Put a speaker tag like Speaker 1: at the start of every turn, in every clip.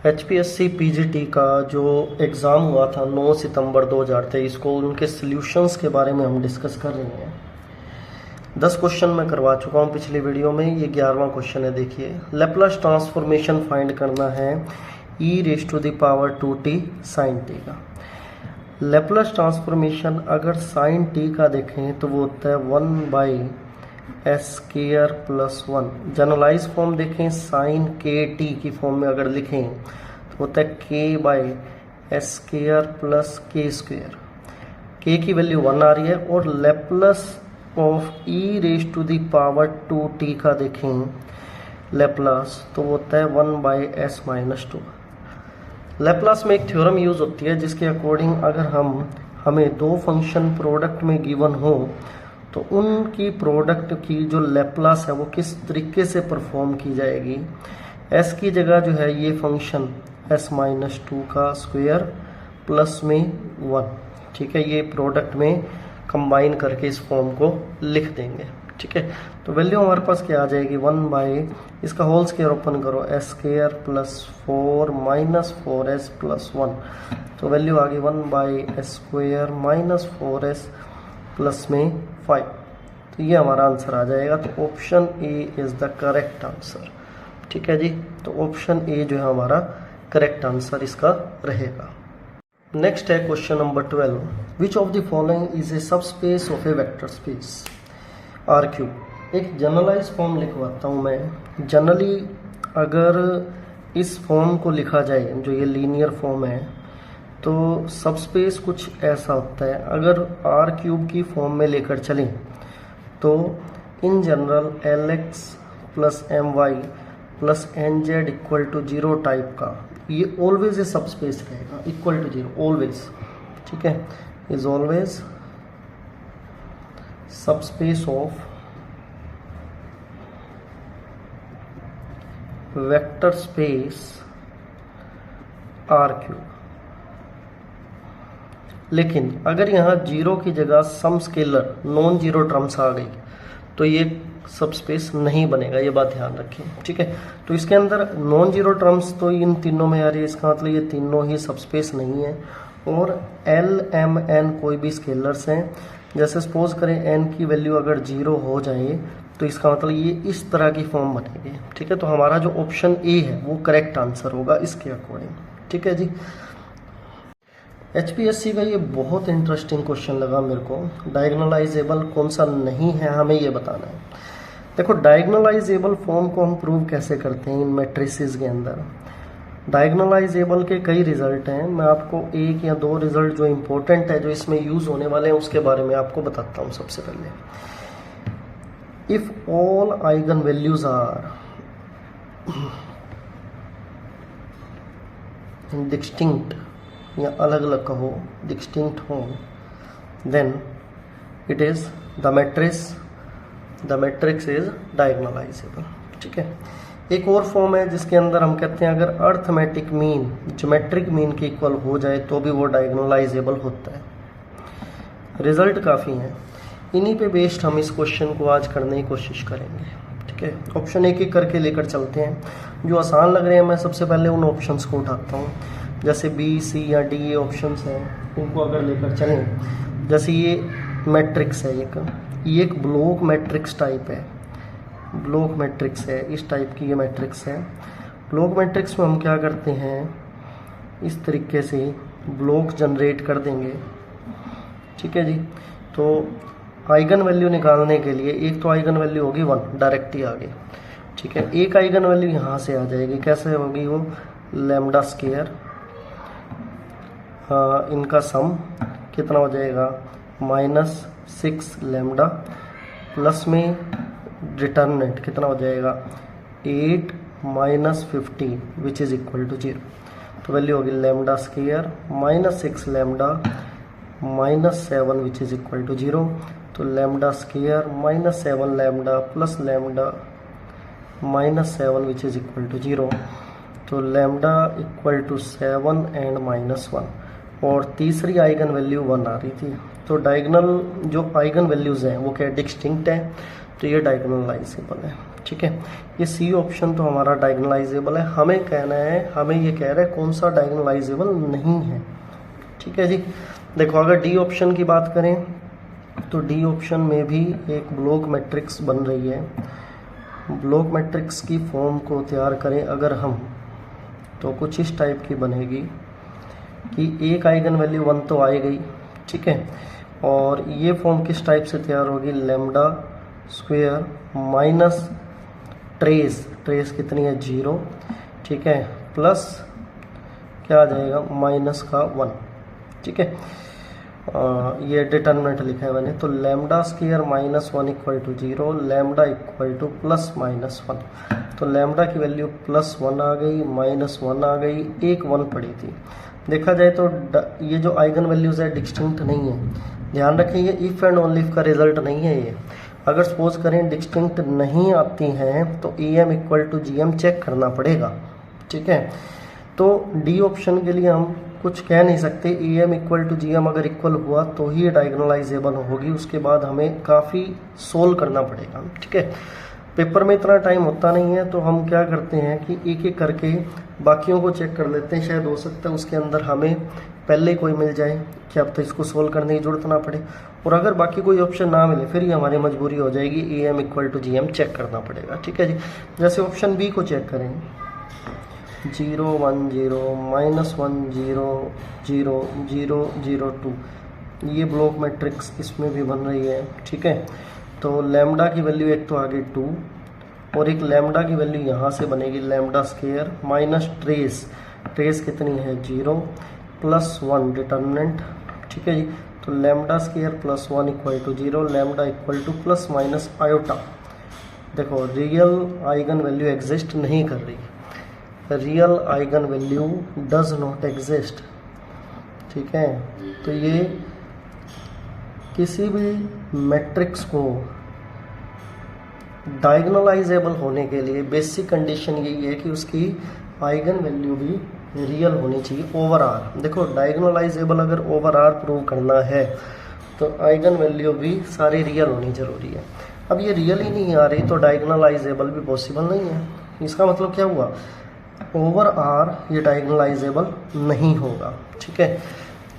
Speaker 1: HPSC PGT का जो exam हुआ था 9 सितंबर 2023 को, उनके सॉल्यूशंस के बारे में हम डिस्कस कर रहे हैं। 10 क्वेश्चन मैं करवा चुका हूं पिछली वीडियो में, ये 11वां क्वेश्चन है। देखिए, लैप्लास ट्रांसफॉर्मेशन फाइंड करना है e⁻²t sin t का। लैप्लास ट्रांसफॉर्मेशन अगर sin t का देखें तो वो होता है 1/s² + 1। जनरलाइज फॉर्म देखें sin kt की फॉर्म में अगर लिखें तो होता है k/s² + k²। k की वैल्यू 1 आ रही है और लैप्लास ऑफ e⁻²t का देखें लैप्लास तो वो होता है 1/s-2। लैप्लास में एक थ्योरम यूज होती है जिसके अकॉर्डिंग अगर हमें दो फंक्शन प्रोडक्ट में गिवन हो तो उनकी प्रोडक्ट की जो लैप्लास है वो किस तरीके से परफॉर्म की जाएगी। s की जगह जो है ये फंक्शन s-2 का स्क्वायर प्लस में 1, ठीक है, ये प्रोडक्ट में कंबाइन करके इस फॉर्म को लिख देंगे, ठीक है। तो वैल्यू हमारे पास क्या आ जाएगी, 1/ इसका होल स्क्वायर ओपन करो s² + 4 - 4s + 1, तो वैल्यू आ गई 1/s² - 4s प्लस में 5। तो ये हमारा आंसर आ जाएगा। तो option A is the correct answer, ठीक है जी। तो ऑप्शन ए जो है हमारा करेक्ट आंसर इसका रहेगा। नेक्स्ट है question number 12, which of the following is a subspace of A vector space R3। एक जनरलाइज फॉर्म लिखवाता हूँ मैं। जनरली अगर इस फॉर्म को लिखा जाए, जो ये लीनियर फॉर्म है, तो सबस्पेस कुछ ऐसा होता है। अगर R³ की फॉर्म में लेकर चलें तो in general Lx + My + Nz = 0 type का ये ऑलवेज ए सबस्पेस रहेगा, इक्वल टू 0 ऑलवेज, ठीक है, is always subspace of vector space R³। लेकिन अगर यहाँ 0 की जगह some scalar non zero terms आ गई तो ये सबस्पेस नहीं बनेगा, ये बात ध्यान रखें, ठीक है। तो इसके अंदर नॉन जीरो टर्म्स तो इन तीनों में आ रही है, इसका मतलब ये तीनों ही सबस्पेस नहीं है। और L, M, N कोई भी स्केलर्स हैं, जैसे सपोज करें n की वैल्यू अगर 0 हो जाए तो इसका मतलब ये इस तरह की फॉर्म बनेगी, ठीक है। तो हमारा जो ऑप्शन ए है वो करेक्ट आंसर होगा इसके अकॉर्डिंग, ठीक है जी। HPSC का ये बहुत इंटरेस्टिंग क्वेश्चन लगा मेरे को। डायगोनलाइजेबल कौन सा नहीं है हमें ये बताना है। देखो, डायगोनलाइजेबल फॉर्म को हम प्रूव कैसे करते हैं इन मैट्रिसेस के अंदर। डायगोनलाइजेबल के कई रिजल्ट हैं, मैं आपको 1 या 2 रिजल्ट जो इम्पोर्टेंट है, जो इसमें यूज होने वाले हैं, उसके बारे में आपको बताता हूँ। सबसे पहले, if all eigen values are distinct या अलग अलग कहो, डिस्टिंक्ट हो, then it is the matrix is diagonalisable, ठीक है। एक और फॉर्म है जिसके अंदर हम कहते हैं अगर अर्थमेटिक मीन ज्योमेट्रिक मीन के इक्वल हो जाए तो भी वो डायगोनलाइजेबल होता है। रिजल्ट काफ़ी हैं, इन्हीं पे बेस्ड हम इस क्वेश्चन को आज करने की कोशिश करेंगे, ठीक है। ऑप्शन एक एक करके लेकर चलते हैं। जो आसान लग रहे हैं मैं सबसे पहले उन ऑप्शंस को उठाता हूँ, जैसे B, C या D ये ऑप्शंस हैं, इनको अगर लेकर चलें। जैसे ये मैट्रिक्स है, ये एक ब्लॉक मैट्रिक्स टाइप है, ब्लॉक मैट्रिक्स है, इस टाइप की ये मैट्रिक्स है। ब्लॉक मैट्रिक्स में हम क्या करते हैं, इस तरीके से ब्लॉक जनरेट कर देंगे, ठीक है जी। तो आइगन वैल्यू निकालने के लिए एक तो आइगन वैल्यू होगी 1, डायरेक्ट ही आ गई, ठीक है। एक आइगन वैल्यू यहाँ से आ जाएगी, कैसे होगी वो, λ², इनका सम कितना हो जाएगा, -6λ, प्लस में डिटर्मिनेंट कितना हो जाएगा, 8 - 15 विच इज इक्वल टू 0। तो वैल्यू होगी λ² -6λ -7 विच इज इक्वल टू 0। तो λ² -7λ plus λ -7 which is equal to 0। तो λ = 7 एंड -1, और तीसरी आइगन वैल्यू 1 आ रही थी। तो डायगोनल जो आइगन वैल्यूज़ हैं वो क्या डिस्टिंक्ट है, तो ये डायगोनलाइजेबल है, ठीक है। ठीक है। ये सी ऑप्शन तो हमारा डायगोनलाइजेबल है, हमें कहना है, हमें ये कह रहा है कौन सा डायगोनलाइजेबल नहीं है, ठीक है जी। देखो अगर डी ऑप्शन की बात करें तो डी ऑप्शन में भी एक ब्लॉक मैट्रिक्स बन रही है। ब्लॉक मैट्रिक्स की फॉर्म को तैयार करें अगर हम, तो कुछ इस टाइप की बनेगी कि एक आइगन वैल्यू 1 तो आई गई, ठीक है, और ये फॉर्म किस टाइप से तैयार होगी, लैम्डा स्क्वायर माइनस ट्रेस कितनी है 0, ठीक है, प्लस क्या आ जाएगा माइनस का 1, ठीक है। ये डिटर्मिनेंट लिखा है मैंने, तो lambda square minus 1 equal to 0, lambda equal to plus minus 1। तो लैम्डा की वैल्यू प्लस 1 आ गई, माइनस 1 आ गई, एक 1 पड़ी थी। देखा जाए तो ये जो आइगन वैल्यूज है डिस्टिंक्ट नहीं है, ध्यान रखें ये इफ एंड ओनली इफ का रिजल्ट नहीं है ये। अगर सपोज करें डिस्टिंक्ट नहीं आती हैं तो E M equal to G M check करना पड़ेगा, ठीक है। तो डी ऑप्शन के लिए हम कुछ कह नहीं सकते, E M equal to G M अगर इक्वल हुआ तो ही डायगोनलाइजेबल होगी, उसके बाद हमें काफ़ी सोल्व करना पड़ेगा, ठीक है। पेपर में इतना टाइम होता नहीं है तो हम क्या करते हैं कि एक एक करके बाकियों को चेक कर लेते हैं, शायद हो सकता है उसके अंदर हमें पहले कोई मिल जाए कि अब तो इसको सोल्व करने की जरूरत ना पड़े, और अगर बाकी कोई ऑप्शन ना मिले फिर ये हमारी मजबूरी हो जाएगी, E M equal to G M check करना पड़ेगा, ठीक है जी। जैसे ऑप्शन बी को चेक करें, 0 1 0 माइनस 1 0 0 0 0 2, ये ब्लॉक मैट्रिक्स इसमें भी बन रही है, ठीक है। तो लैम्डा की वैल्यू एक तो आगे 2 और एक लैम्डा की वैल्यू यहाँ से बनेगी लैम्डा स्क्वायर माइनस ट्रेस कितनी है 0 प्लस 1 डिटर्मिनेंट, ठीक है जी। तो lambda square plus 1 equal to 0, lambda equal to plus minus iota. देखो रियल आइगन वैल्यू एग्जिस्ट नहीं कर रही, real eigen value does not exist, ठीक है। तो ये किसी भी मैट्रिक्स को डायगोनलाइजेबल होने के लिए बेसिक कंडीशन यही है कि उसकी आइगन वैल्यू भी रियल होनी चाहिए ओवर आर। देखो डायगोनलाइजेबल अगर ओवर आर प्रूव करना है तो आइगन वैल्यू भी सारी रियल होनी जरूरी है। अब ये रियल ही नहीं आ रही तो डायगोनलाइजेबल भी पॉसिबल नहीं है। इसका मतलब क्या हुआ, ओवर आर ये डायगोनलाइजेबल नहीं होगा, ठीक है।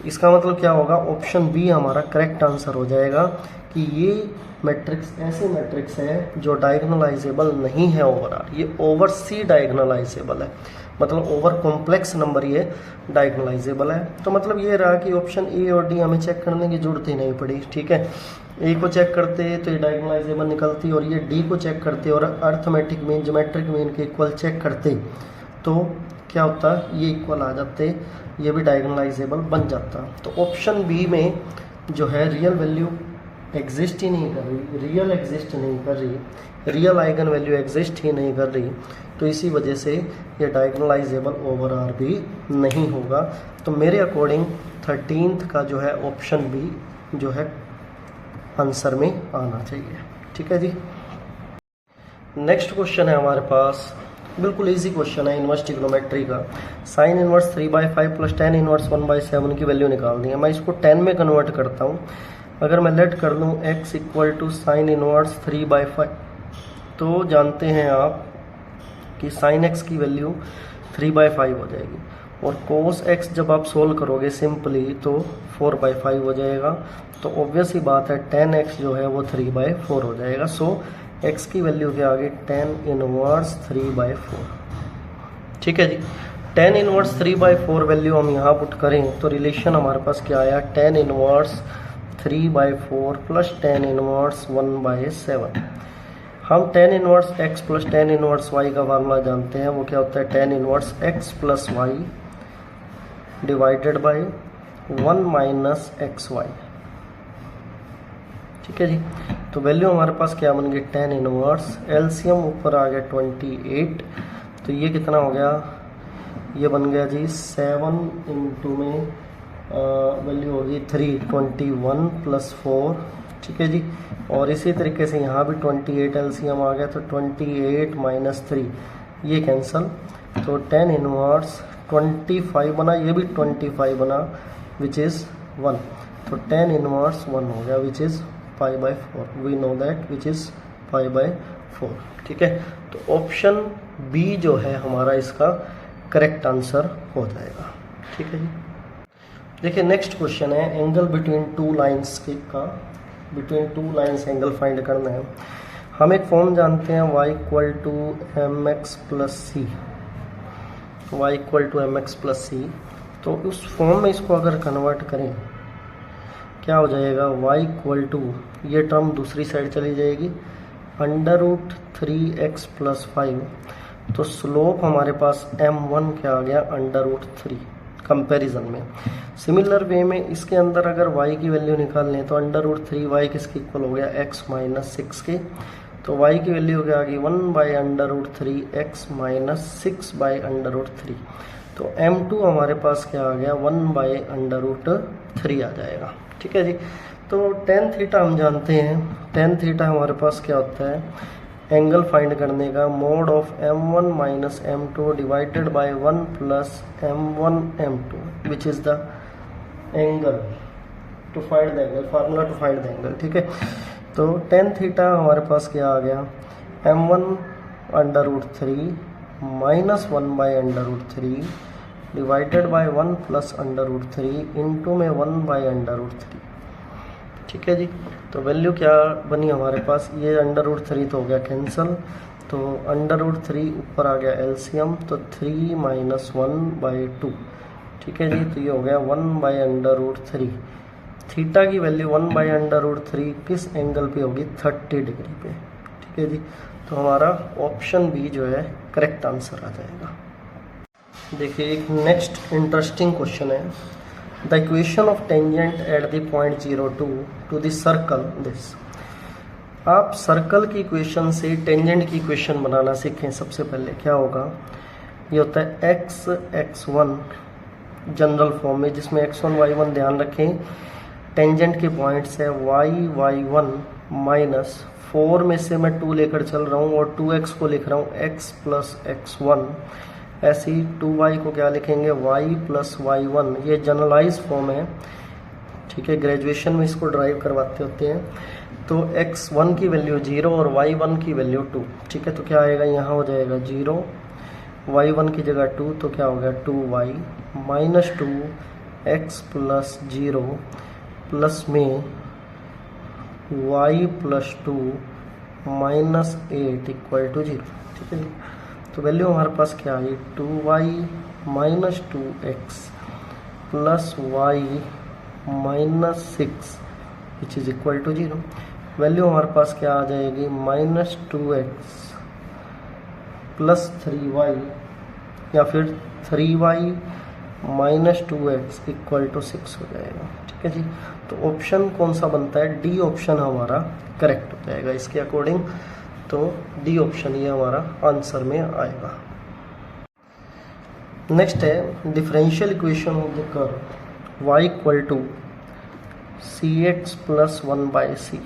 Speaker 1: इसका मतलब क्या होगा, ऑप्शन बी हमारा करेक्ट आंसर हो जाएगा कि ये मैट्रिक्स ऐसे मैट्रिक्स है जो डायगोनलाइजेबल नहीं है ओवर आर, ये ओवर सी डायगोनलाइजेबल है, मतलब ओवर कॉम्प्लेक्स नंबर ये डायगोनलाइजेबल है। तो मतलब ये रहा कि ऑप्शन ए और डी हमें चेक करने की जरूरत ही नहीं पड़ी, ठीक है। ए को चेक करते तो ये डायगोनलाइजेबल निकलती और ये डी को चेक करते और अर्थमेटिक मीन ज्योमेट्रिक मीन के इक्वल चेक करते तो क्या होता, ये इक्वल आ जाते, ये भी डायगोनलाइजेबल बन जाता। तो ऑप्शन बी में जो है रियल वैल्यू एग्जिस्ट ही नहीं कर रही, रियल एग्जिस्ट नहीं कर रही, रियल आइगन वैल्यू एग्जिस्ट ही नहीं कर रही, तो इसी वजह से ये डायगोनलाइजेबल ओवर आर भी नहीं होगा। तो मेरे अकॉर्डिंग 13th का जो है ऑप्शन बी जो है आंसर में आना चाहिए, ठीक है जी। नेक्स्ट क्वेश्चन है हमारे पास, बिल्कुल इजी क्वेश्चन है इनवर्स ट्रिग्नोमेट्री का। Sign inverse 3/5 plus tan inverse 1/7 की वैल्यू निकालनी है। मैं इसको 10 में कन्वर्ट करता हूँ। अगर मैं लेट कर लूँ x equal to sine inverse 3/5, तो जानते हैं आप कि साइन x की वैल्यू 3/5 हो जाएगी और कोस x जब आप सोल्व करोगे सिंपली तो 4/5 हो जाएगा। तो ऑब्वियस ही बात है tan x जो है वो 3/4 हो जाएगा। सो x की वैल्यू के आगे tan इनवर्स 3/4, ठीक है जी। tan इनवर्स 3/4 वैल्यू हम यहाँ पुट करें तो रिलेशन हमारे पास क्या आया, tan inverse 3/4 plus tan inverse 1/7। हम tan inverse x plus tan inverse y का फार्मूला जानते हैं, वो क्या होता है, tan inverse x plus y divided by 1 minus xy, ठीक है जी। तो वैल्यू हमारे पास क्या बन गई, tan इनवर्स, एलसीएम ऊपर आ गया 28, तो ये कितना हो गया, ये बन गया जी 7 इंटू में वैल्यू होगी 3, 21 प्लस 4, ठीक है जी। और इसी तरीके से यहाँ भी 28 एलसीएम आ गया तो 28 माइनस 3 ये कैंसल, तो tan इनवर्स 25 बना, ये भी 25 बना विच इज़ 1, तो tan इनवर्स 1 हो गया which is 5/4। We know that which is 5/4। 4। ठीक है, तो ऑप्शन बी जो है हमारा इसका करेक्ट आंसर हो जाएगा। ठीक है जी। देखिए नेक्स्ट क्वेश्चन है angle between two lines between two lines angle find करना है। हम एक फॉर्म जानते हैं y equal to M X plus C, Y equal to M X plus C. तो उस फॉर्म में इसको अगर कन्वर्ट करें क्या हो जाएगा, y इक्वल टू, ये टर्म दूसरी साइड चली जाएगी, √3x प्लस 5। तो स्लोप हमारे पास m1 क्या आ गया, √3 कंपैरिजन में। सिमिलर वे में इसके अंदर अगर y की वैल्यू निकाल लें तो √3y किसके इक्वल हो गया, x माइनस 6 के। तो y की वैल्यू क्या आ गई, 1/√3x माइनस 6/√3। तो m2 हमारे पास क्या आ गया, 1/√3 आ जाएगा। ठीक है जी। तो tan थीटा हम जानते हैं, tan थीटा हमारे पास क्या होता है, एंगल फाइंड करने का mod of m1 minus m2 divided by 1 plus m1 m2 which is the angle to find the angle, formula to find the angle. ठीक है, तो tan थीटा हमारे पास क्या आ गया, m1/√3 minus 1/√3 divided by 1 plus √3 into में 1/√3। ठीक है जी। तो वैल्यू क्या बनी हमारे पास, ये √3 तो हो गया कैंसिल, तो √3 ऊपर आ गया एलसीएम, तो 3 माइनस 1/2। ठीक है जी। तो ये हो गया 1/√3। थीटा की वैल्यू 1/√3 किस एंगल पे होगी, 30 डिग्री पे। ठीक है जी। तो हमारा ऑप्शन बी जो है करेक्ट आंसर आ जाएगा। देखिए एक नेक्स्ट इंटरेस्टिंग क्वेश्चन है, the equation of tangent at the point 02 to the circle this. आप सर्कल की इक्वेशन से टेंजेंट की इक्वेशन बनाना सीखें। सबसे पहले क्या होगा, ये होता है x(x1) जनरल फॉर्म में, जिसमें x1 y1 ध्यान रखें, टेंजेंट के पॉइंट्स है y1 माइनस 4 में से मैं 2 लेकर चल रहा हूँ और 2x को लिख रहा हूँ x प्लस x1। ऐसे ही 2y को क्या लिखेंगे, y प्लस y1। ये जनरलाइज फॉर्म है। ठीक है, ग्रेजुएशन में इसको ड्राइव करवाते होते हैं। तो x1 की वैल्यू 0 और y1 की वैल्यू 2। ठीक है, तो क्या आएगा, यहाँ हो जाएगा 0, y1 की जगह 2, तो क्या हो गया 2y minus 2x plus 0 plus में y plus 2 minus 8 equal to 0। ठीक है जी। तो वैल्यू हमारे पास क्या आई, 2y minus 2x plus y minus 6 which is equal to 0। Value हमारे पास क्या आ जाएगी, माइनस 2x प्लस 3y या फिर 3y minus 2x equal to 6 हो जाएगा। ठीक है जी। तो ऑप्शन कौन सा बनता है, डी ऑप्शन हमारा करेक्ट हो जाएगा इसके अकॉर्डिंग। तो डी ऑप्शन ये हमारा आंसर में आएगा। नेक्स्ट है differential equation of the curve y equal to cx plus 1/c।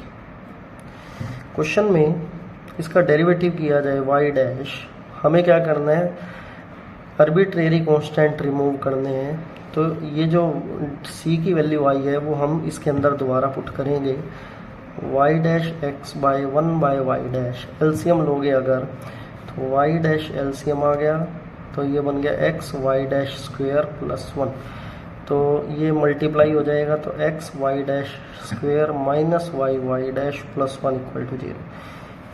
Speaker 1: Question में इसका डेरिवेटिव किया जाए y डैश, हमें क्या करना है, आर्बिट्रेरी कांस्टेंट रिमूव करने हैं। तो ये जो c की वैल्यू y है वो हम इसके अंदर दोबारा पुट करेंगे, y dash x by 1/y dash. LCM लोगे अगर तो y डैश एलसीएम आ गया, तो ये बन गया x y dash square plus 1। तो ये मल्टीप्लाई हो जाएगा, तो x y dash square minus y dash plus 1 equal to 0।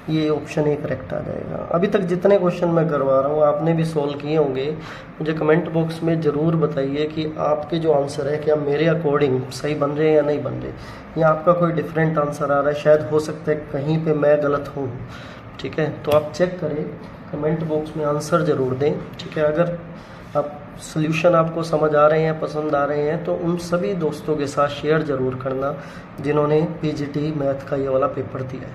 Speaker 1: ये ऑप्शन ए करेक्ट आ जाएगा। अभी तक जितने क्वेश्चन मैं करवा रहा हूँ आपने भी सोल्व किए होंगे। मुझे कमेंट बॉक्स में ज़रूर बताइए कि आपके जो आंसर है क्या मेरे अकॉर्डिंग सही बन रहे हैं या नहीं बन रहे, या आपका कोई डिफरेंट आंसर आ रहा है। शायद हो सकता है कहीं पे मैं गलत हूँ। ठीक है, तो आप चेक करें, कमेंट बॉक्स में आंसर ज़रूर दें। ठीक है, अगर आप सोल्यूशन आपको समझ आ रहे हैं, पसंद आ रहे हैं, तो उन सभी दोस्तों के साथ शेयर ज़रूर करना जिन्होंने पीजीटी मैथ का ये वाला पेपर दिया है।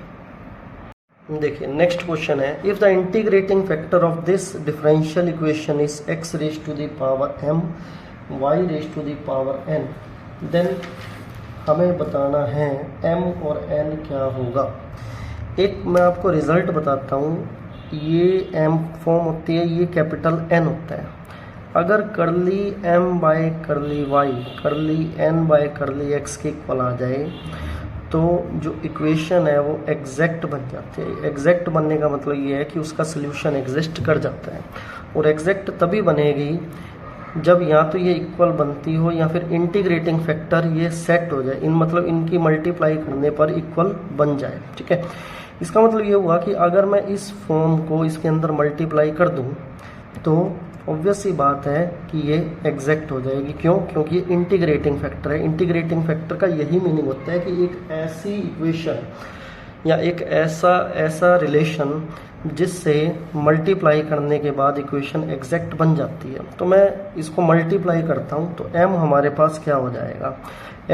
Speaker 1: देखिए नेक्स्ट क्वेश्चन है, if the integrating factor of this differential equation is x raise to the power m y raise to the power n, then हमें बताना है m और n क्या होगा। एक मैं आपको रिजल्ट बताता हूँ, ये m फॉर्म होती है, ये कैपिटल N होता है। अगर करली m बाय करली y करली n बाय करली x के इक्वल आ जाए तो जो इक्वेशन है वो एग्जैक्ट बन जाती है। एग्जैक्ट बनने का मतलब ये है कि उसका सोल्यूशन एग्जिस्ट कर जाता है, और एग्जैक्ट तभी बनेगी जब या तो ये इक्वल बनती हो या फिर इंटीग्रेटिंग फैक्टर ये सेट हो जाए, मतलब इनकी मल्टीप्लाई करने पर इक्वल बन जाए। ठीक है, इसका मतलब ये हुआ कि अगर मैं इस फॉर्म को इसके अंदर मल्टीप्लाई कर दूं तो ऑब्वियस सी बात है कि ये एग्जैक्ट हो जाएगी। क्यों? क्योंकि ये इंटीग्रेटिंग फैक्टर है। इंटीग्रेटिंग फैक्टर का यही मीनिंग होता है कि एक ऐसी इक्वेशन या एक ऐसा रिलेशन जिससे मल्टीप्लाई करने के बाद इक्वेशन एग्जैक्ट बन जाती है। तो मैं इसको मल्टीप्लाई करता हूँ तो m हमारे पास क्या हो जाएगा,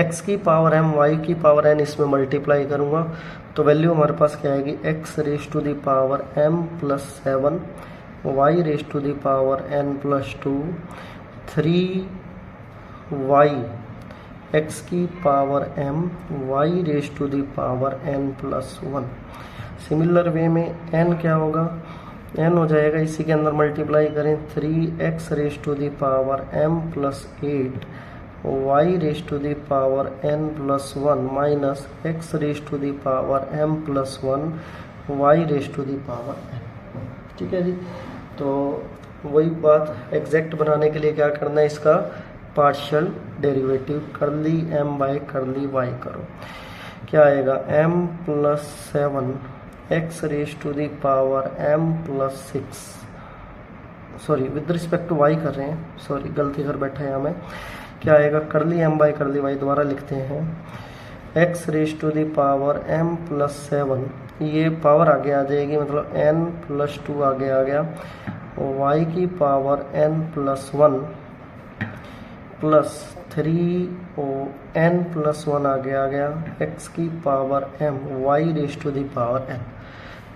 Speaker 1: x की पावर m y की पावर n, इसमें मल्टीप्लाई करूँगा तो वैल्यू हमारे पास क्या आएगी, x raise to the power m plus 7, y raise to the power n plus 2, 3y x की power m y raise to the power n plus 1। Similar way में n क्या होगा, n हो जाएगा, इसी के अंदर मल्टीप्लाई करें 3x raise to the power m plus 8, y raise to the power n plus 1 minus x raise to the power m plus 1 y raise to the power n। ठीक है जी, तो वही बात एग्जैक्ट बनाने के लिए क्या करना है, इसका partial derivative curly m by curly y करो। क्या आएगा, m plus 7 x raise to the power m plus 6, sorry with respect to y कर रहे हैं, सॉरी गलती कर बैठा है यहाँ में। क्या आएगा, करली m बाय करली y दोबारा लिखते हैं, x raise to the power m plus 7, ये पावर आगे आ जाएगी मतलब n प्लस 2 आगे आ गया, y की power n plus 1 plus 3 n plus 1 आगे आ गया, x की power m y raise to the power n।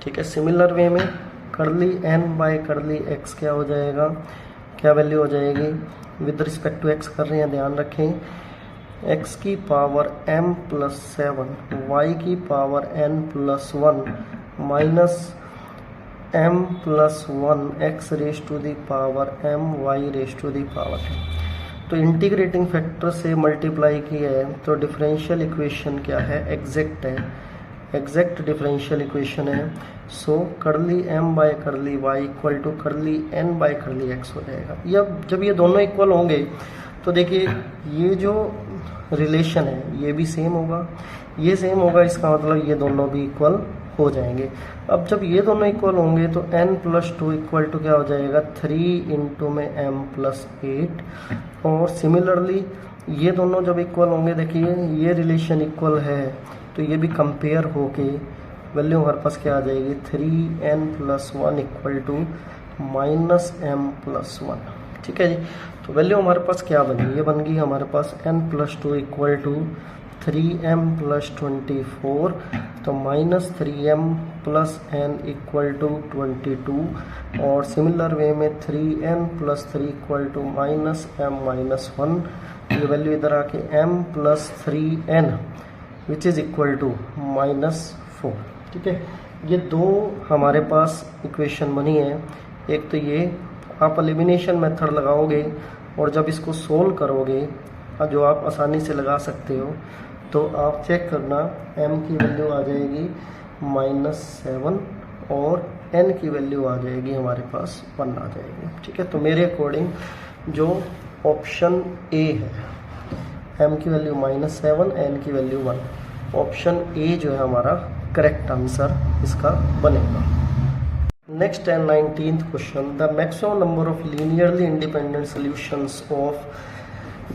Speaker 1: ठीक है, सिमिलर वे में करली n बाय करली x क्या हो जाएगा, क्या वैल्यू हो जाएगी, विद रिस्पेक्ट टू x कर रहे हैं ध्यान रखें, x की पावर m प्लस 7 y की power n plus 1 minus m plus 1 x raise to the power m y raise to the power n। तो इंटीग्रेटिंग फैक्टर से मल्टीप्लाई किया है तो डिफरेंशियल इक्वेशन क्या है, एग्जैक्ट है, एग्जैक्ट डिफरेंशियल इक्वेशन है। So curly m by curly y equal to curly n by curly x हो जाएगा। या जब ये दोनों इक्वल होंगे तो देखिए ये जो रिलेशन है ये भी सेम होगा, ये सेम होगा, इसका मतलब ये दोनों भी इक्वल हो जाएंगे। अब जब ये दोनों इक्वल होंगे तो n प्लस 2 इक्वल टू क्या हो जाएगा, 3 इंटू में m प्लस 8। और सिमिलरली ये दोनों जब इक्वल होंगे, देखिए ये रिलेशन इक्वल है तो ये भी कंपेयर होके वैल्यू हमारे पास क्या आ जाएगी, 3n plus 1 equal to minus m plus 1। ठीक है जी, तो वैल्यू हमारे पास क्या बनी, ये बन गई हमारे पास n plus 2 equal to 3m plus 24, तो minus 3m plus n equal to 22। और सिमिलर वे में 3n plus 3 equal to minus m minus 1, ये वैल्यू इधर आके m plus 3n which is equal to minus 4। ठीक है, ये दो हमारे पास इक्वेशन बनी है। एक तो ये आप एलिमिनेशन मेथड लगाओगे और जब इसको सोल्व करोगे, जो आप आसानी से लगा सकते हो, तो आप चेक करना m की वैल्यू आ जाएगी -7 और n की वैल्यू आ जाएगी हमारे पास 1 आ जाएगी। ठीक है, तो मेरे अकॉर्डिंग जो ऑप्शन ए है, m की वैल्यू -7 n की वैल्यू 1, ऑप्शन ए जो है हमारा करेक्ट आंसर इसका बनेगा। नेक्स्ट है 19th question, the maximum number of linearly independent solutions of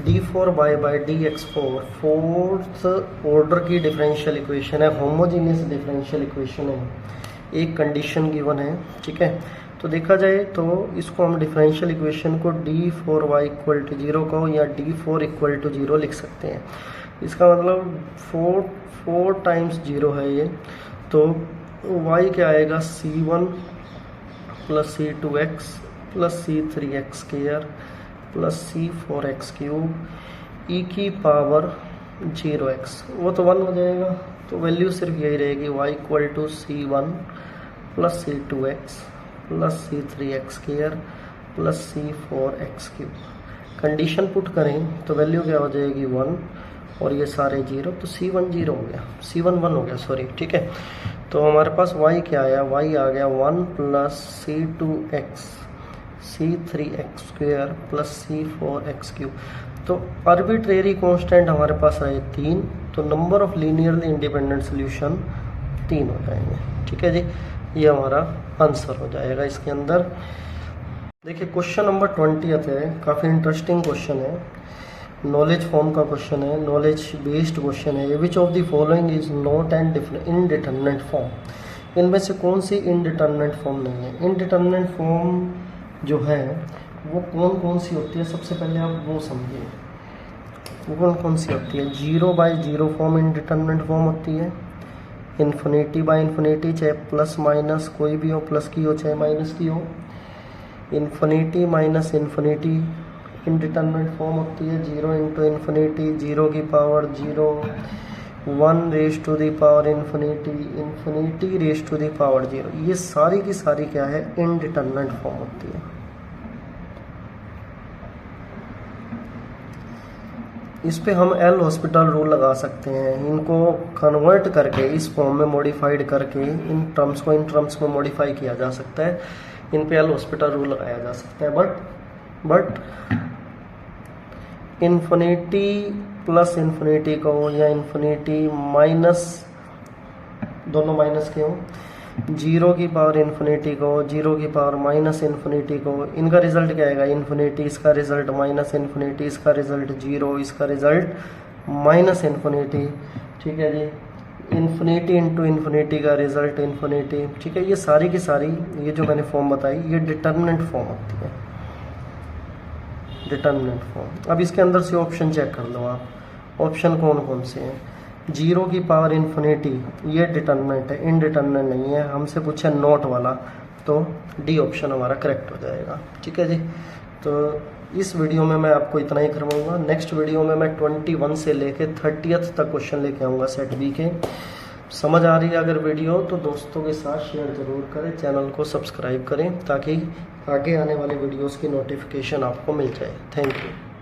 Speaker 1: d4y by dx4 fourth order की डिफरेंशियल इक्वेशन है, होमोजीनियस डिफरेंशियल इक्वेशन है, एक कंडीशन गिवन है। ठीक है, तो देखा जाए तो इसको हम डिफरेंशियल इक्वेशन को d4y इक्वल टू 0 को या d4 इक्वल टू 0 लिख सकते हैं। इसका मतलब 4 टाइम्स 0 है ये, तो y क्या आएगा, c1 plus c2x plus c3x square plus c4x cube E की पावर 0x, वो तो 1 हो जाएगा, तो वैल्यू सिर्फ यही रहेगी y equal to c1 plus c2x plus c3x square plus c4x cube. Condition put करें तो वैल्यू क्या हो जाएगी 1 और ये सारे 0, तो C1 0 हो गया, C1 1 हो गया सॉरी, ठीक है। तो हमारे पास y क्या आया, y आ गया 1 plus C2x C3x² plus C4x³ तो आर्बिट्रेरी कांस्टेंट हमारे पास आए 3, तो number of linearly independent solution 3 हो जाएंगे, ठीक है जी। ये हमारा आंसर हो जाएगा इसके अंदर। देखिए क्वेश्चन नंबर 20 है, काफ़ी इंटरेस्टिंग क्वेश्चन है, नॉलेज फॉर्म का क्वेश्चन है, नॉलेज बेस्ड क्वेश्चन है। Which of the following is not and indeterminate form, इनमें से कौन सी इनडिटरमिनेट फॉर्म नहीं है। इनडिटरमिनेट फॉर्म जो है वो कौन कौन सी होती है, सबसे पहले आप वो समझिए वो कौन कौन सी होती है। 0/0 फॉर्म इनडिटरमिनेट फॉर्म होती है, इन्फिनिटी/इन्फिनिटी चाहे प्लस माइनस कोई भी हो, प्लस की हो चाहे माइनस की हो, infinity minus infinity indeterminate form होती है, 0 इंटू इन्फिनिटी 0 की power 0, 1 raise to the power infinity raise to the power 0, ये सारी की सारी क्या है, इनडिटरमिनेट फॉर्म होती है। इस पे हम एल हॉस्पिटल रूल लगा सकते हैं, इनको कन्वर्ट करके इस फॉर्म में मॉडिफाइड करके इन टर्म्स में मॉडिफाई किया जा सकता है, इन पे एल हॉस्पिटल रूल लगाया जा सकता है। बट इन्फिनिटी प्लस इन्फिनिटी को या इन्फिनिटी माइनस, दोनों माइनस के हो, 0 की पावर इन्फिनिटी को, 0 की पावर माइनस इन्फिनिटी को, इनका रिजल्ट क्या आएगा, इन्फिनिटी, इसका रिजल्ट माइनस इन्फिनिटी, इसका रिजल्ट 0, इसका रिजल्ट माइनस इन्फिनिटी, ठीक है जी। इन्फिनिटी इंटू इन्फिनिटी का रिजल्ट इन्फिनिटी, ठीक है। ये सारी की सारी ये जो मैंने फॉर्म बताई ये डिटर्मिनेंट फॉर्म होती है, डिटर्मिनेंट फॉर्म। अब इसके अंदर से ऑप्शन चेक कर लो आप, ऑप्शन कौन कौन से हैं। 0 की पावर इन्फिनिटी ये डिटर्मिनेंट है, इनडिटर्मिनेंट नहीं है, हमसे पूछे नॉट वाला, तो डी ऑप्शन हमारा करेक्ट हो जाएगा, ठीक है जी। तो इस वीडियो में मैं आपको इतना ही करवाऊंगा, नेक्स्ट वीडियो में मैं 21 से लेके 30th तक क्वेश्चन लेके आऊँगा सेट बी के। समझ आ रही है अगर वीडियो तो दोस्तों के साथ शेयर ज़रूर करें, चैनल को सब्सक्राइब करें ताकि आगे आने वाले वीडियोस की नोटिफिकेशन आपको मिल जाए। Thank you.